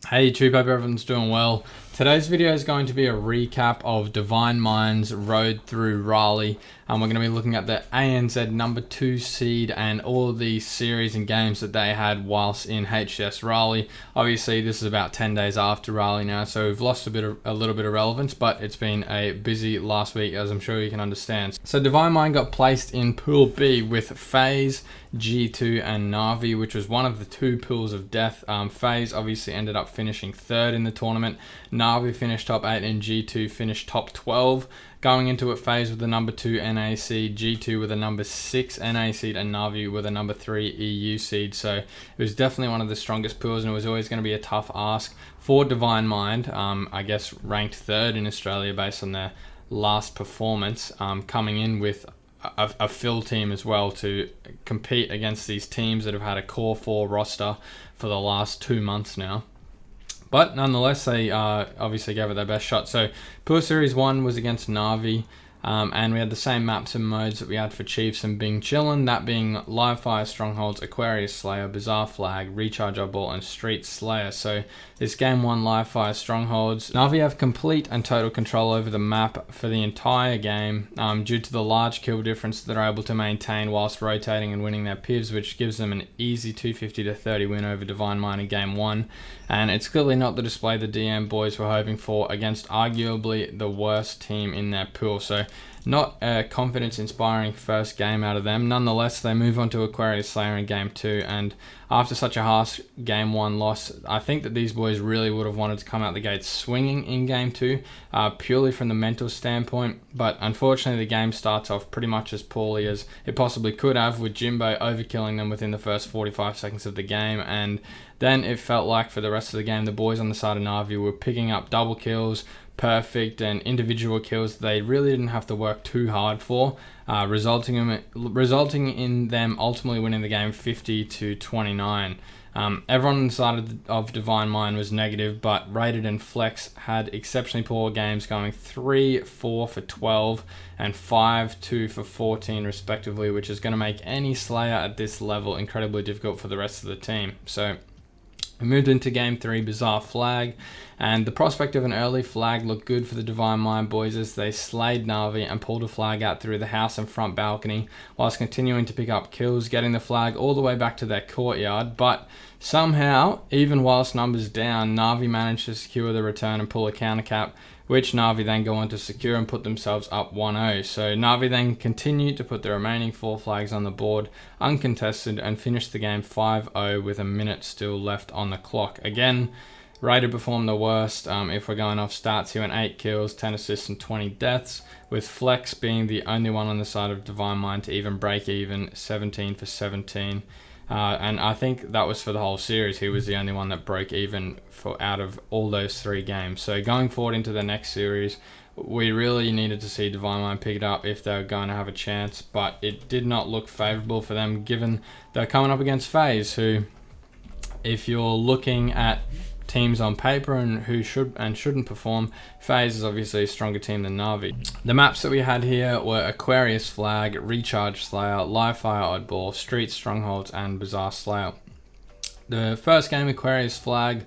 Hey YouTube, hope everyone's doing well. Today's video is going to be a recap of Divine Mind's road through Raleigh. We're going to be looking at the ANZ number 2 seed and all of the series and games that they had whilst in HCS Raleigh. Obviously this is about 10 days after Raleigh now, so we've lost a little bit of relevance, but it's been a busy last week, as I'm sure you can understand. So Divine Mind got placed in Pool B with FaZe, G2 and Na'Vi, which was one of the two pools of death. FaZe obviously ended up finishing third in the tournament. Na'Vi finished top 8 and G2 finished top 12. Going into it, FaZe with the number 2 NA seed, G2 with a number 6 NA seed, and Na'Vi with a number 3 EU seed. So it was definitely one of the strongest pools, and it was always going to be a tough ask for Divine Mind. I guess ranked third in Australia based on their last performance, coming in with a fill team as well to compete against these teams that have had a core 4 roster for the last 2 months now. But nonetheless, they obviously gave it their best shot. So Pool Series 1 was against Na'Vi, and we had the same maps and modes that we had for Chiefs and Bing Chillin', that being Live Fire, Strongholds, Aquarius Slayer, Bizarre Flag, Recharge Oddball, and Street Slayer. So this game 1, Live Fire, Strongholds. Na'Vi have complete and total control over the map for the entire game due to the large kill difference that they're able to maintain whilst rotating and winning their pivs, which gives them an easy 250-30 win over Divine Mind in game 1. And it's clearly not the display the DM boys were hoping for against arguably the worst team in their pool. So not a confidence-inspiring first game out of them. Nonetheless, they move on to Aquarius Slayer in game 2, and after such a harsh game 1 loss, I think that these boys really would have wanted to come out the gate swinging in game 2, purely from the mental standpoint. But unfortunately, the game starts off pretty much as poorly as it possibly could have, with Jimbo overkilling them within the first 45 seconds of the game, and then it felt like for the rest of the game, the boys on the side of Na'Vi were picking up double kills, perfect and individual kills they really didn't have to work too hard for, resulting in them ultimately winning the game 50-29. Everyone on the side of Divine Mind was negative, but Rated and Flex had exceptionally poor games, going 3-4 for 12 and 5-2 for 14 respectively, which is going to make any Slayer at this level incredibly difficult for the rest of the team. So we moved into game 3, Bizarre Flag, and the prospect of an early flag looked good for the Divine Mind boys as they slayed Na'Vi and pulled a flag out through the house and front balcony whilst continuing to pick up kills, getting the flag all the way back to their courtyard. But somehow, even whilst numbers down, Na'Vi managed to secure the return and pull a counter cap, which Na'Vi then go on to secure and put themselves up 1-0. So Na'Vi then continued to put the remaining 4 flags on the board uncontested and finished the game 5-0 with a minute still left on the clock. Again, Rated performed the worst if we're going off stats. He went 8 kills, 10 assists and 20 deaths, with Flex being the only one on the side of Divine Mind to even break even, 17 for 17. And I think that was for the whole series. He was the only one that broke even out of all those 3 games. So going forward into the next series, we really needed to see Divine Mind pick it up if they were going to have a chance, but it did not look favourable for them given they're coming up against FaZe, who, if you're looking at teams on paper and who should and shouldn't perform, FaZe is obviously a stronger team than Na'Vi. The maps that we had here were Aquarius Flag, Recharge Slayer, Live Fire Oddball, Street Strongholds, and Bizarre Slayer. The first game, Aquarius Flag,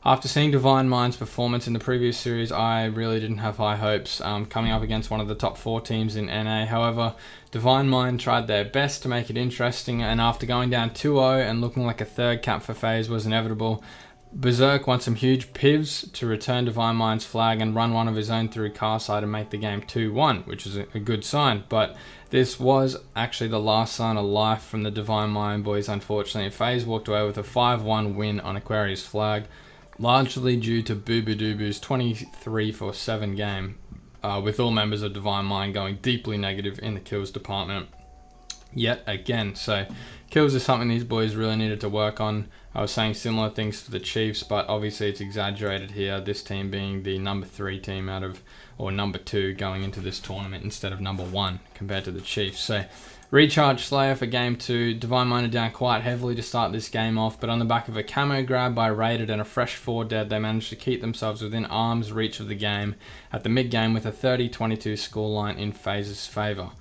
after seeing Divine Mind's performance in the previous series, I really didn't have high hopes coming up against one of the top 4 teams in NA. However, Divine Mind tried their best to make it interesting, and after going down 2-0 and looking like a third cap for FaZe was inevitable, Berserk won some huge pivs to return Divine Mind's flag and run one of his own through Carside and make the game 2-1, which is a good sign. But this was actually the last sign of life from the Divine Mind boys, unfortunately. FaZe walked away with a 5-1 win on Aquarius Flag, largely due to Boo Boo Doo Boo's 23 for 7 game, with all members of Divine Mind going deeply negative in the kills department yet again. So kills is something these boys really needed to work on. I was saying similar things for the Chiefs, but obviously it's exaggerated here, this team being the number 3 team out of, or number 2 going into this tournament instead of number 1 compared to the Chiefs. So Recharge Slayer for game 2. Divine Mind are down quite heavily to start this game off, but on the back of a camo grab by Rated and a fresh 4 dead, they managed to keep themselves within arm's reach of the game at the mid-game with a 30-22 scoreline in FaZe's favour.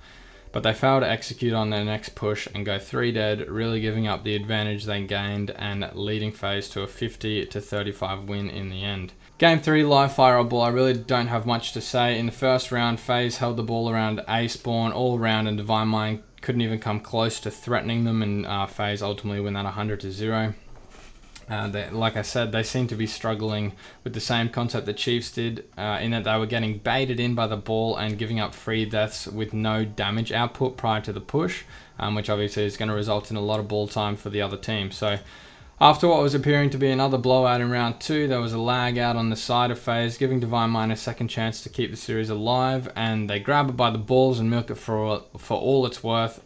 but they failed to execute on their next push and go 3 dead, really giving up the advantage they gained and leading FaZe to a 50-35 win in the end. Game 3, live fire or ball. I really don't have much to say. In the first round, FaZe held the ball around A spawn all round, and Divine Mind couldn't even come close to threatening them, and FaZe ultimately win that 100-0. Like I said, they seem to be struggling with the same concept that Chiefs did, in that they were getting baited in by the ball and giving up free deaths with no damage output prior to the push, which obviously is going to result in a lot of ball time for the other team. So after what was appearing to be another blowout in round 2, there was a lag out on the side of FaZe, giving Divine Mind a second chance to keep the series alive, and they grab it by the balls and milk it for all it's worth.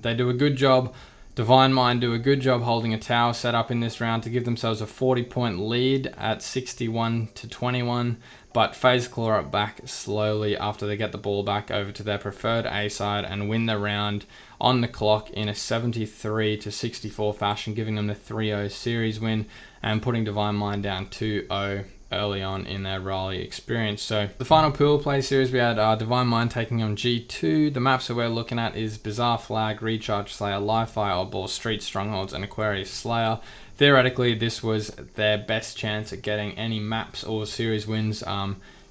They do a good job. Divine Mind do a good job holding a tower set up in this round to give themselves a 40-point lead at 61-21, but FaZe claw it back slowly after they get the ball back over to their preferred A side and win the round on the clock in a 73-64 fashion, giving them the 3-0 series win and putting Divine Mind down 2-0 early on in their Raleigh experience. So the final pool play series, we had Divine Mind taking on G2. The maps that we're looking at is Bizarre Flag, Recharge Slayer, Live Fire or Ball, Street Strongholds, and Aquarius Slayer. Theoretically, this was their best chance at getting any maps or series wins,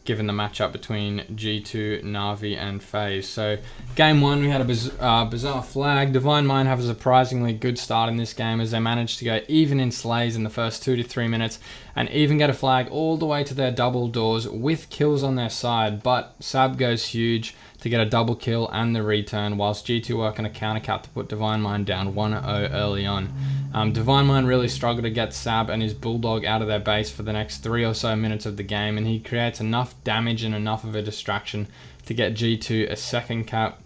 given the matchup between G2, Na'Vi, and FaZe. So game 1, we had a Bizarre Flag. Divine Mind have a surprisingly good start in this game, as they managed to go even in slays in the first 2 to 3 minutes and even get a flag all the way to their double doors with kills on their side. But Sab goes huge to get a double kill and the return, whilst G2 work on a counter cap to put Divine Mind down 1-0 early on. Divine Mind really struggled to get Sab and his Bulldog out of their base for the next 3 or so minutes of the game, and he creates enough damage and enough of a distraction to get G2 a second cap.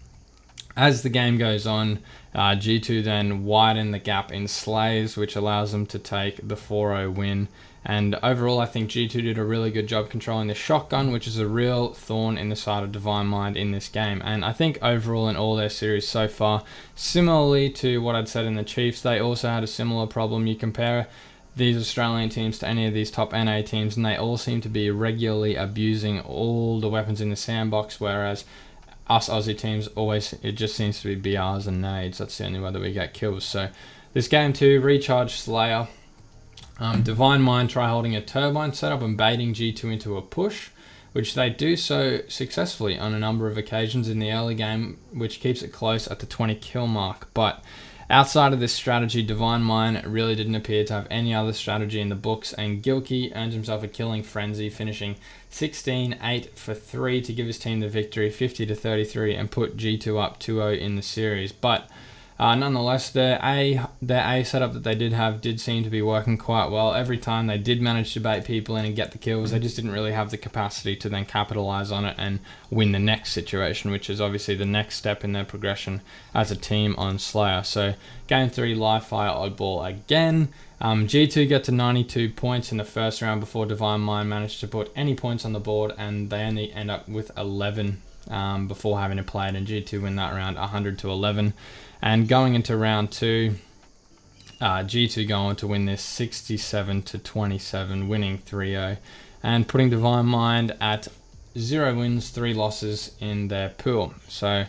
As the game goes on, G2 then widen the gap in slays, which allows them to take the 4-0 win. And overall, I think G2 did a really good job controlling the shotgun, which is a real thorn in the side of Divine Mind in this game. And I think overall in all their series so far, similarly to what I'd said in the Chiefs, they also had a similar problem. You compare these Australian teams to any of these top NA teams, and they all seem to be regularly abusing all the weapons in the sandbox, whereas us Aussie teams always, it just seems to be BRs and nades. That's the only way that we get kills. So this game 2, Recharge Slayer. Divine Mind try holding a turbine setup and baiting G2 into a push, which they do so successfully on a number of occasions in the early game, which keeps it close at the 20 kill mark. But outside of this strategy, Divine Mind really didn't appear to have any other strategy in the books, and Gilkey earned himself a killing frenzy, finishing 16-8 for 3 to give his team the victory, 50-33, and put G2 up 2-0 in the series. But nonetheless, their A setup that they did have did seem to be working quite well. Every time they did manage to bait people in and get the kills, they just didn't really have the capacity to then capitalize on it and win the next situation, which is obviously the next step in their progression as a team on Slayer. So game 3, live fire oddball again. G2 get to 92 points in the first round before Divine Mind managed to put any points on the board, and they only end up with 11 before having to play it, and G2 win that round 100-11. And going into round 2, G2 go on to win this 67-27, winning 3-0, and putting Divine Mind at 0 wins, 3 losses in their pool. So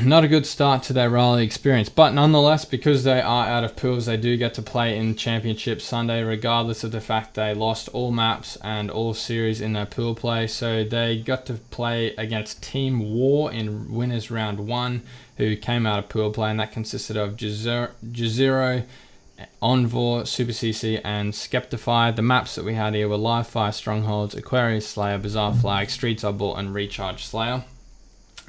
not a good start to their Raleigh experience, but nonetheless, because they are out of pools, they do get to play in Championship Sunday, regardless of the fact they lost all maps and all series in their pool play. So they got to play against Team War in winners round 1, who came out of pool play, and that consisted of Jazero, Envor, Super CC, and Skeptify. The maps that we had here were Live Fire, Strongholds, Aquarius Slayer, Bizarre Flag, Streets Oddball, and Recharge Slayer.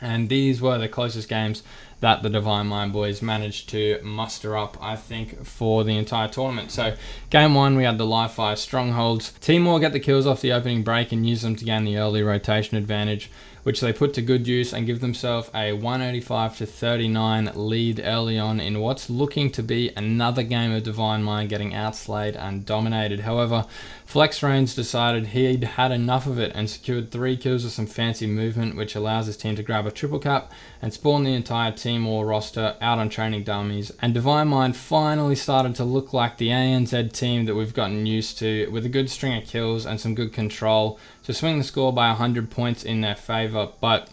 And these were the closest games that the Divine Mind boys managed to muster up, I think, for the entire tournament. So game 1, we had the Live Fire Strongholds. Team War get the kills off the opening break and use them to gain the early rotation advantage, which they put to good use and give themselves a 185-39 lead early on in what's looking to be another game of Divine Mind getting outslayed and dominated. However, Flex Reigns decided he'd had enough of it and secured 3 kills with some fancy movement, which allows his team to grab a triple cap and spawn the entire Team War roster out on training dummies. And Divine Mind finally started to look like the ANZ team that we've gotten used to, with a good string of kills and some good control to swing the score by 100 points in their favour. But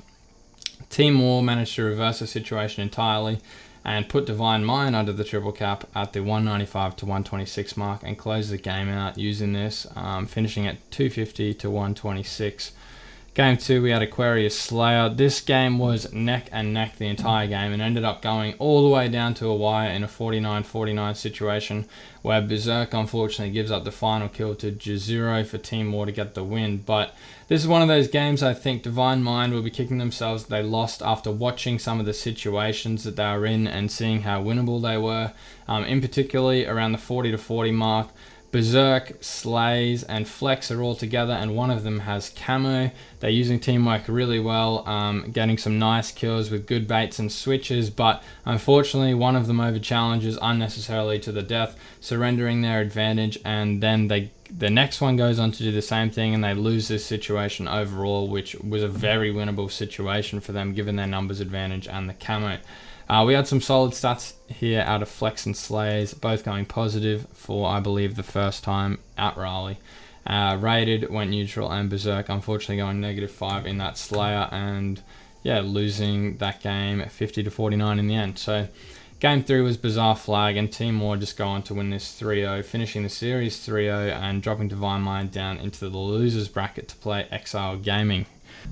Team War managed to reverse the situation entirely and put Divine Mind under the triple cap at the 195 to 126 mark and close the game out using this, finishing at 250 to 126. Game 2, we had Aquarius Slayer. This game was neck and neck the entire game and ended up going all the way down to a wire in a 49-49 situation where Berserk unfortunately gives up the final kill to Jazero for Team War to get the win. But this is one of those games I think Divine Mind will be kicking themselves they lost after watching some of the situations that they were in and seeing how winnable they were. In particularly around the 40 to 40 mark, Berserk, Slays, and Flex are all together, and one of them has camo. They're using teamwork really well, getting some nice kills with good baits and switches, but unfortunately one of them over challenges unnecessarily to the death, surrendering their advantage, and then the next one goes on to do the same thing and they lose this situation overall, which was a very winnable situation for them given their numbers advantage and the camo. We had some solid stats here out of Flex and Slays, both going positive for, I believe, the first time at Raleigh. Rated went neutral, and Berserk unfortunately going -5 in that Slayer, and yeah, losing that game at 50 to 49 in the end. So game 3 was Bizarre Flag, and Team War just go on to win this 3-0, finishing the series 3-0 and dropping Divine Mind down into the losers bracket to play Exile Gaming.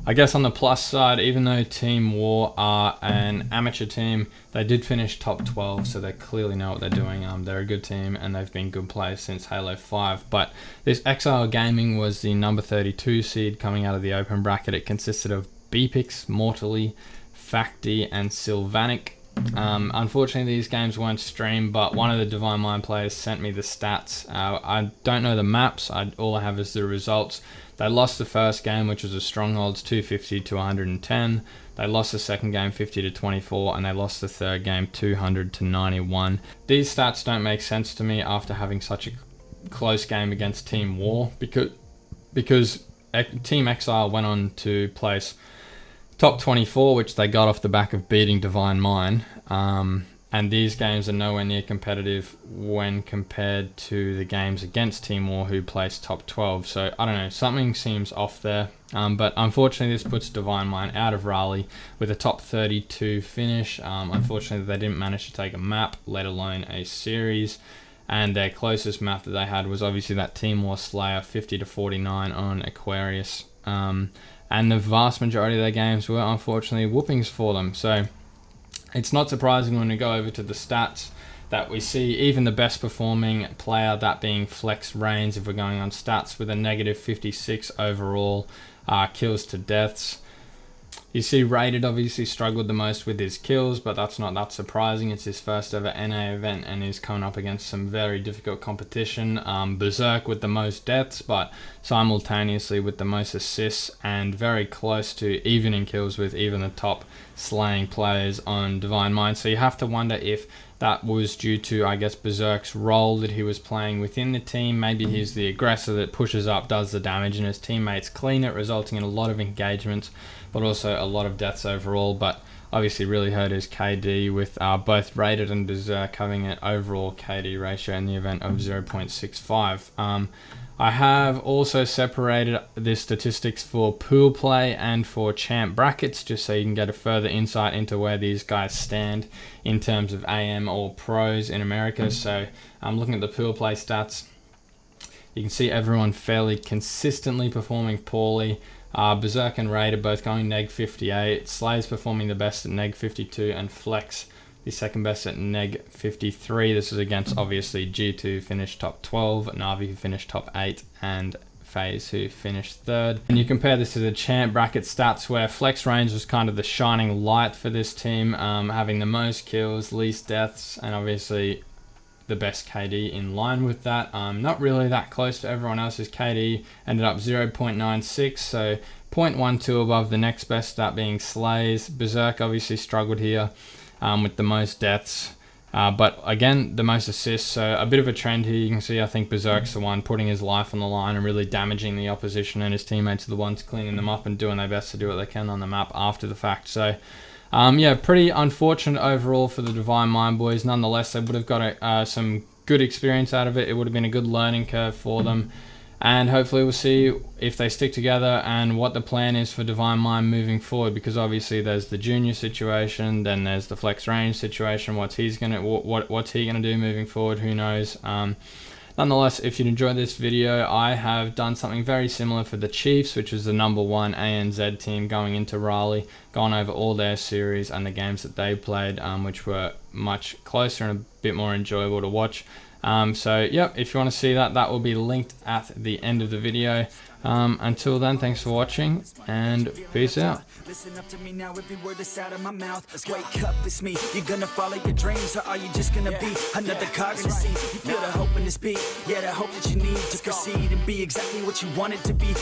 I guess on the plus side, even though Team War are an amateur team, they did finish top 12, so they clearly know what they're doing. They're a good team and they've been good players since Halo 5. But this Exile Gaming was the number 32 seed coming out of the open bracket. It consisted of Bpix, Mortally, Facti, and Sylvanic. Unfortunately, these games weren't streamed, but one of the Divine Mind players sent me the stats. I don't know the maps. All I have is the results. They lost the first game, which was a Strongholds 250 to 110. They lost the second game 50 to 24, and they lost the third game 200 to 91. These stats don't make sense to me after having such a close game against Team War, because Team Exile went on to place top 24, which they got off the back of beating Divine Mind. And these games are nowhere near competitive when compared to the games against Team War, who placed top 12. So I don't know, something seems off there. But unfortunately, this puts Divine Mind out of Raleigh with a top 32 finish. Unfortunately, they didn't manage to take a map, let alone a series. And their closest map that they had was obviously that Team War Slayer 50 to 49 on Aquarius. And the vast majority of their games were unfortunately whoopings for them. So it's not surprising when we go over to the stats that we see even the best performing player, that being Flex Reigns, if we're going on stats, with a -56 overall kills to deaths. You see Rated obviously struggled the most with his kills, but that's not that surprising. It's his first ever NA event and he's coming up against some very difficult competition. Berserk with the most deaths, but simultaneously with the most assists and very close to even in kills with even the top slaying players on Divine Mind. So you have to wonder if that was due to, I guess, Berserk's role that he was playing within the team. Maybe he's the aggressor that pushes up, does the damage, and his teammates clean it, resulting in a lot of engagements, but also a lot of deaths overall. But obviously really hurt his KD with both Rated and Berserk having an overall KD ratio in the event of 0.65. I have also separated the statistics for pool play and for champ brackets, just so you can get a further insight into where these guys stand in terms of AM or pros in America. So I'm looking at the pool play stats. You can see everyone fairly consistently performing poorly. Berserk and Raid are both going -58. Slay's performing the best at -52, and Flex the second best at -53. This is against obviously G2, who finished top 12, Navi, who finished top 8, and FaZe, who finished 3rd. And you compare this to the champ bracket stats, where Flex Range was kind of the shining light for this team, having the most kills, least deaths, and obviously the best KD in line with that. Not really that close to everyone else's KD, ended up 0.96, so 0.12 above the next best, that being Slays. Berserk obviously struggled here with the most deaths, but again the most assists, so a bit of a trend here. You can see I think Berserk's the one putting his life on the line and really damaging the opposition, and his teammates are the ones cleaning them up and doing their best to do what they can on the map after the fact. So yeah, pretty unfortunate overall for the Divine Mind boys. Nonetheless, they would have got some good experience out of it. It would have been a good learning curve for them. and hopefully we'll see if they stick together and what the plan is for Divine Mind moving forward, because obviously there's the junior situation, then there's the flex range situation. What's he gonna do moving forward? Who knows? Nonetheless, if you enjoyed this video, I have done something very similar for the Chiefs, which is the #1 ANZ team going into Raleigh, gone over all their series and the games that they played, which were much closer and a bit more enjoyable to watch. So yep, if you want to see that, that will be linked at the end of the video. Until then, thanks for watching and peace out. Listen up to me now, every word that's out of my mouth. Wake up, it's me. You're gonna follow your dreams, or are you just gonna be another cog in the sea? You feel the hope in this beat, yeah, the hope that you need to proceed and be exactly what you want it to be.